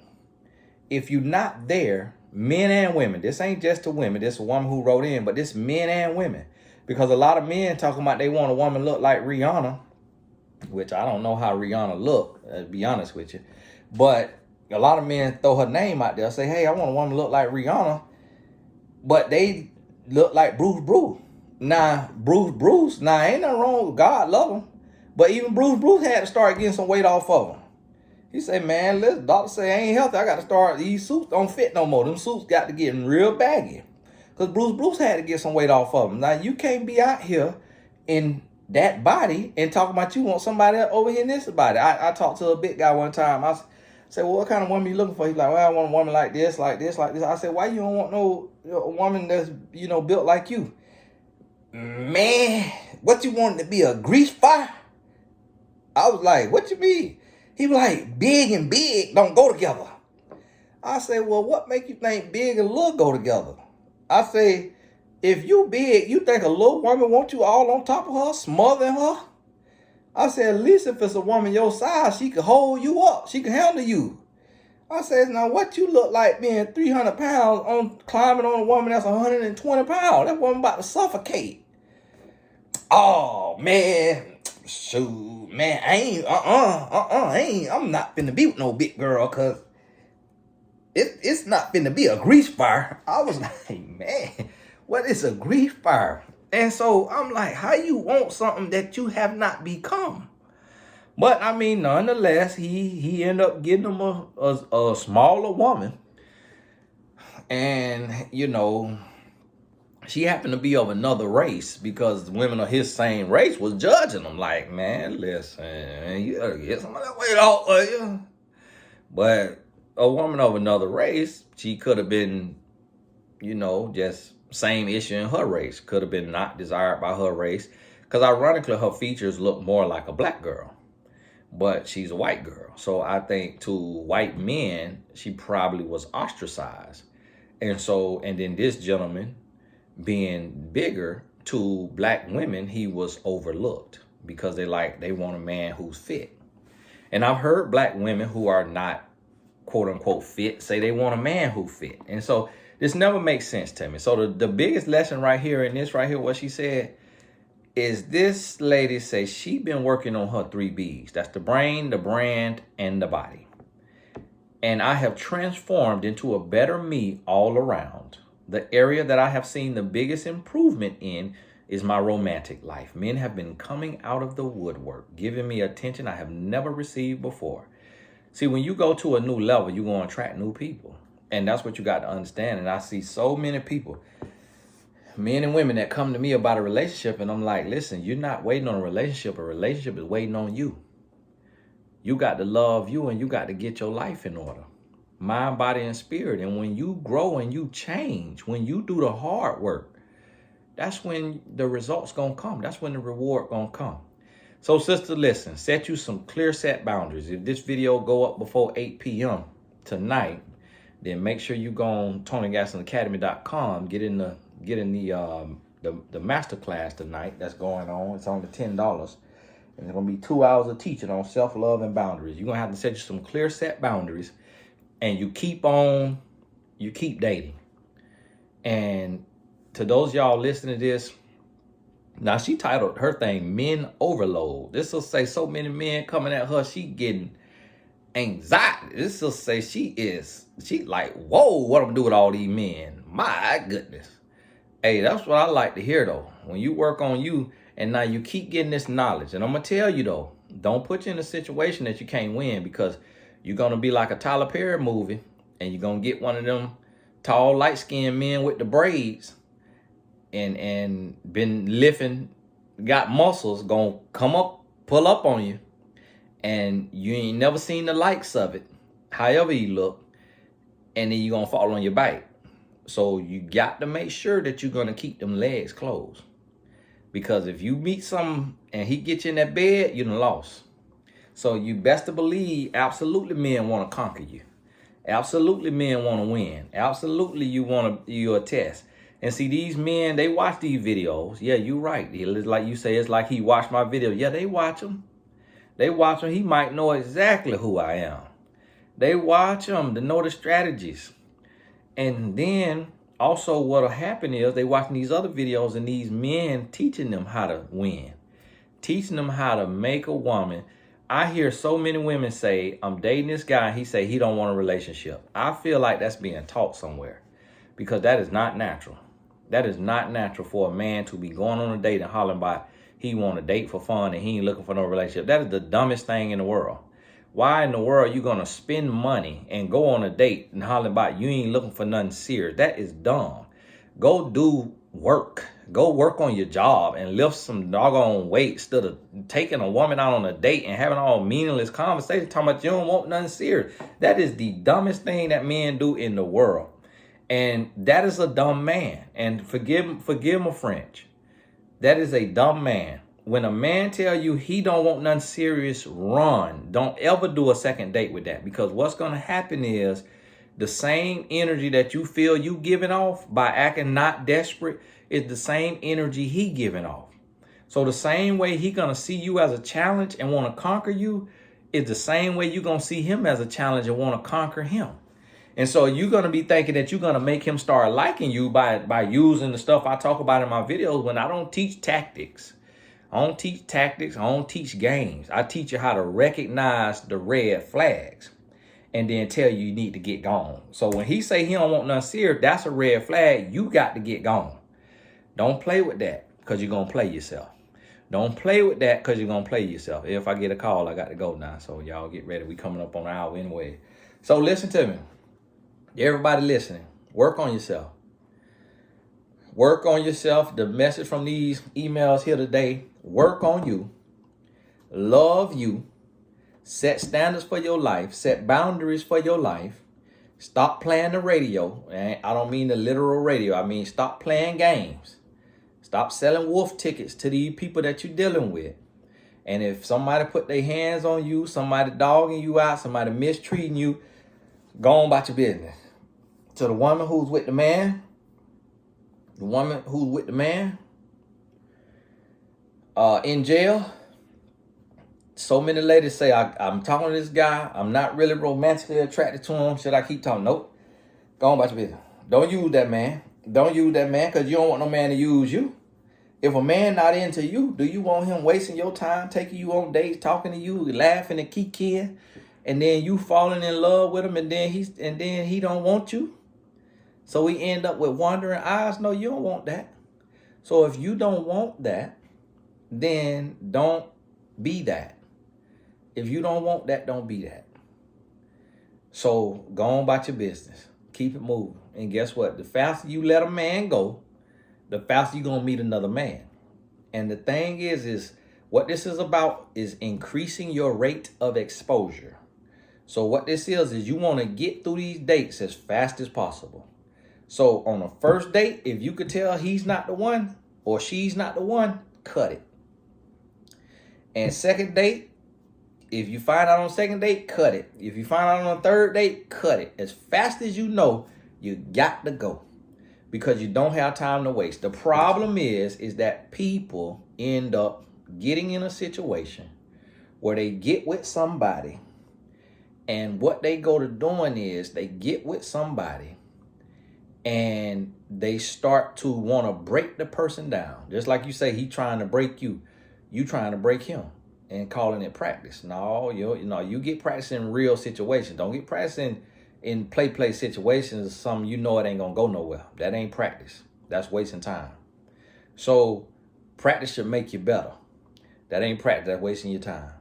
If you're not there, men and women, this ain't just to women, this is a woman who wrote in, but this men and women. Because a lot of men talking about they want a woman look like Rihanna, which I don't know how Rihanna look, to be honest with you. But a lot of men throw her name out there, say, hey, I want a woman to look like Rihanna. But they look like Bruce. Now, Bruce, ain't nothing wrong with God, love him. But even Bruce had to start getting some weight off of him. He said, man, listen, doctor say I ain't healthy. I got to start, these suits don't fit no more. Them suits got to get real baggy. Because Bruce had to get some weight off of him. Now, you can't be out here in that body and talking about you want somebody over here in this body. I talked to a big guy one time. I said, well, what kind of woman you looking for? He's like, well, I want a woman like this, like this, like this. I said, why you don't want no woman that's, built like you? Man, what you want to be, a grease fire? I was like, what you mean? He was like, big and big don't go together. I said, well, what make you think big and little go together? I say, if you big, you think a little woman want you all on top of her, smothering her? I said, at least if it's a woman your size, she can hold you up. She can handle you. I said, now what you look like being 300 pounds on climbing on a woman that's 120 pounds? That woman about to suffocate. Oh, man. Shoot, man, I'm not finna be with no big girl, cause it's not finna be a grease fire. I was like, man, what is a grease fire? And so I'm like, how you want something that you have not become? But I mean, nonetheless, he ended up getting him a smaller woman. And, you know, she happened to be of another race because women of his same race was judging him. Like, man, listen, you gotta get some of that weight off of you. But a woman of another race, she could have been, you know, just same issue in her race. Could have been not desired by her race. Because ironically, her features look more like a black girl. But she's a white girl. So I think to white men, she probably was ostracized. And so, and then this gentleman, being bigger, to black women, he was overlooked because they want a man who's fit. And I've heard black women who are not quote unquote fit say they want a man who fit. And so this never makes sense to me. So the biggest lesson right here in this right here, what she said, is this lady say she been working on her 3 B's. That's the brain, the brand, and the body. And I have transformed into a better me all around. The area that I have seen the biggest improvement in is my romantic life. Men have been coming out of the woodwork, giving me attention I have never received before. See, when you go to a new level, you're going to attract new people. And that's what you got to understand. And I see so many people, men and women, that come to me about a relationship. And I'm like, listen, you're not waiting on a relationship. A relationship is waiting on you. You got to love you and you got to get your life in order. Mind, body, and spirit. And when you grow and you change, when you do the hard work, that's when the results gonna come. That's when the reward gonna come. So sister, listen, set you some clear set boundaries. If this video go up before 8 p.m. tonight, then make sure you go on TonyGassonAcademy.com, get in the masterclass tonight that's going on. It's only $10. And it's gonna be 2 hours of teaching on self-love and boundaries. You're gonna have to set you some clear set boundaries. And you keep dating. And to those y'all listening to this, now she titled her thing Men Overload. This will say so many men coming at her, she getting anxiety. This will say she like, whoa, what I'm gonna do with all these men? My goodness. Hey, that's what I like to hear though. When you work on you and now you keep getting this knowledge. And I'm gonna tell you though, don't put you in a situation that you can't win, because you're going to be like a Tyler Perry movie, and you're going to get one of them tall, light-skinned men with the braids and been lifting, got muscles, going to come up, pull up on you, and you ain't never seen the likes of it, however you look, and then you're going to fall on your back. So you got to make sure that you're going to keep them legs closed. Because if you meet something and he get you in that bed, you done lost. So you best to believe, absolutely men want to conquer you. Absolutely men want to win. Absolutely you a test. And see, these men, they watch these videos. Yeah, you're right. It's like you say, it's like he watched my video. Yeah, they watch them. They watch him. He might know exactly who I am. They watch him to know the strategies. And then also what'll happen is they watching these other videos and these men teaching them how to win. Teaching them how to make a woman. I hear so many women say, I'm dating this guy. He say he don't want a relationship. I feel like that's being taught somewhere, because that is not natural. That is not natural for a man to be going on a date and hollering about he want a date for fun and he ain't looking for no relationship. That is the dumbest thing in the world. Why in the world are you going to spend money and go on a date and holler about you ain't looking for nothing serious? That is dumb. Go do work. Go work on your job and lift some doggone weight instead of taking a woman out on a date and having all meaningless conversations talking about you don't want nothing serious. That is the dumbest thing that men do in the world. And that is a dumb man. And forgive my French. That is a dumb man. When a man tell you he don't want nothing serious, run. Don't ever do a second date with that, because what's going to happen is the same energy that you feel you giving off by acting not desperate is the same energy he giving off. So the same way he going to see you as a challenge and want to conquer you is the same way you're going to see him as a challenge and want to conquer him. And so you're going to be thinking that you're going to make him start liking you by using the stuff I talk about in my videos, when I don't teach tactics. I don't teach tactics. I don't teach games. I teach you how to recognize the red flags and then tell you need to get gone. So when he say he don't want nothing serious, that's a red flag. You got to get gone. Don't play with that. because you're going to play yourself. Don't play with that because you're going to play yourself. If I get a call, I got to go now. So y'all get ready. We coming up on an hour anyway. So listen to me. Everybody listening, work on yourself. Work on yourself. The message from these emails here today, work on you. Love you. Set standards for your life. Set boundaries for your life. Stop playing the radio. And I don't mean the literal radio. I mean stop playing games. Stop selling wolf tickets to these people that you're dealing with. And if somebody put their hands on you, somebody dogging you out, somebody mistreating you, go on about your business. To the woman who's with the man, in jail, so many ladies say, I'm talking to this guy. I'm not really romantically attracted to him. Should I keep talking? Nope. Go on about your business. Don't use that man. Don't use that man because you don't want no man to use you. If a man not into you, do you want him wasting your time, taking you on dates, talking to you, laughing and kikiing, and then you falling in love with him, and then he don't want you? So we end up with wandering eyes. No, you don't want that. So if you don't want that, then don't be that. If you don't want that, don't be that. So go on about your business. Keep it moving. And guess what? The faster you let a man go, the faster you're going to meet another man. And the thing is what this is about is increasing your rate of exposure. So what this is you want to get through these dates as fast as possible. So on a first date, if you could tell he's not the one or she's not the one, cut it. And second date, if you find out on second date, cut it. If you find out on a third date, cut it. As fast as you know, you got to go because you don't have time to waste. The problem is that people end up getting in a situation where they get with somebody, and what they go to doing is they get with somebody and they start to want to break the person down. Just like you say, he trying to break you. You trying to break him and calling it practice. No, you get practice in real situations. Don't get practice in play situations. Some you know it ain't gonna go nowhere. That ain't practice. That's wasting time. So practice should make you better. That ain't practice. That's wasting your time.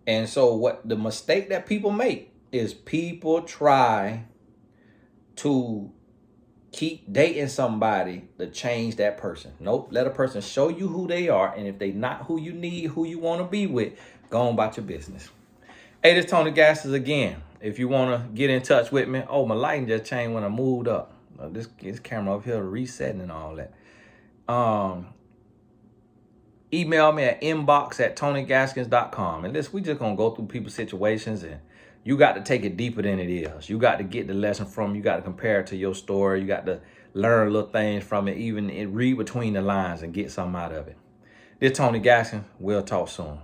And so what the mistake that people make is people try to keep dating somebody to change that person. Nope. Let a person show you who they are. And if they not who you need, who you want to be with, go on about your business. Hey, this is Tony Gaskins again. If you want to get in touch with me. Oh, my lighting just changed when I moved up. This camera up here resetting and all that. Email me at inbox@tonygaskins.com. And listen, we just going to go through people's situations, and you got to take it deeper than it is. You got to get the lesson from. You got to compare it to your story. You got to learn little things from it, even read between the lines and get something out of it. This is Tony Gaskins. We'll talk soon.